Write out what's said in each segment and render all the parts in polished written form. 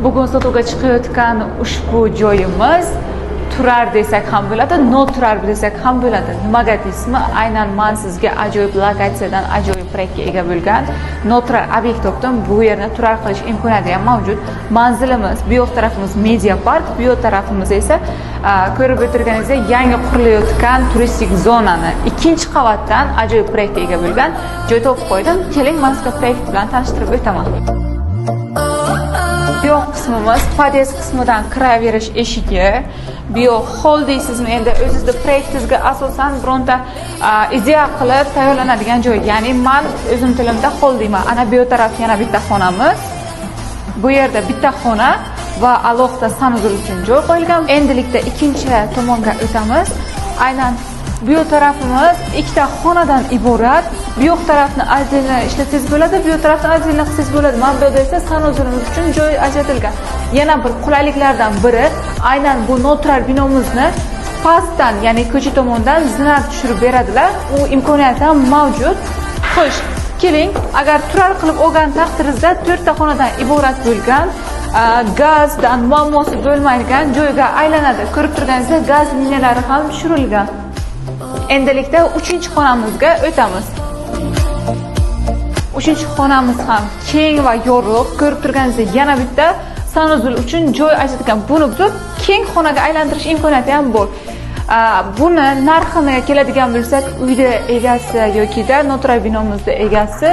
bugun sotuvga chiqayotgan ushbu joyimiz turar desak ham bo'ladi, no turar desak ham bo'ladi. Nimaga deysizmi? Aynan men sizga ajoyib lokatsiyadan ajoyib proyektga ega bo'lgan no turar obyekt topdim. Bu yerni turar qilish imkoniyati ham mavjud. Manzilimiz, bu yoq tarafimiz Media Park, bu yoq tarafimiz esa ko'rib o'tirganingizdek yangi qurilayotgan turistik zonani ikkinchi qavatdan ajoyib proyektga ega bo'lgan joy topib qo'ydim. Keling, men sizga proyekt bilan tanishtirib o'taman. Bu yoq qismimiz pod'ezd qismidan kiraverish eshigi. Bu yoq hol deysizmi, endi o'zingizning proyektingizga asosan bironta ideya qilib tayyorlanadigan joy. Ya'ni men o'zim tilimda hol deyman. Ana bu taraf yana bitta xonamiz. Bu yerda bitta xona va alohida sanuzul uchun joy qo'yilgan. Endilikda ikkinchi tomonga o'tamiz. Aynan bu yoq tarafimiz ikkita xonadan iborat. Bu yoq tarafni отдельно ishlatingiz bo'ladi, bu yoq tarafni отдельно qilsangiz bo'ladi. Mana bu yerda esa sanuzulimiz uchun joy ajratilgan. Yana bir qulayliklardan biri aynan bu noturar binomizni pastdan, ya'ni ko'cha tomondan zinar tushirib beradilar. U imkoniyat ham mavjud. Xo'sh, keling, agar turar qilib olgan taqdiringizda 4 ta xonadan iborat bo'lgan gazdan muammosi bo'lmaydigan joyga aylanadi. Ko'rib turganingizdek, gaz liniyalari ham tushirilgan. Endilikda 3-xonamizga o'tamiz. 3-xonamiz ham keng va yorug'. Ko'rib turganingizdek, yana bitta sanuzul uchun joy ajratilgan. Buni buzib keng xonaga aylantirish imkoniyati ham bor. Buni narxini keladigan bo'lsak, uyda egasi yoki-da noturar binomizda egasi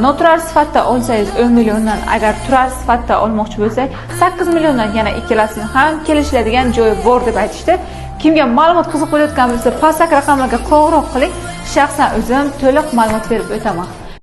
noturar sifatida olsangiz 10 milliondan, agar turar sifatida olmoqchi bo'lsak 8 milliondan yana ikkalasini ham kelishiladigan joyi bor deb aytishdi. Kimga ma'lumot qiziq bo'layotgan bo'lsa, pastdagi raqamlarga qo'ng'iroq qiling. Shaxsan o'zim to'liq ma'lumot berib o'taman.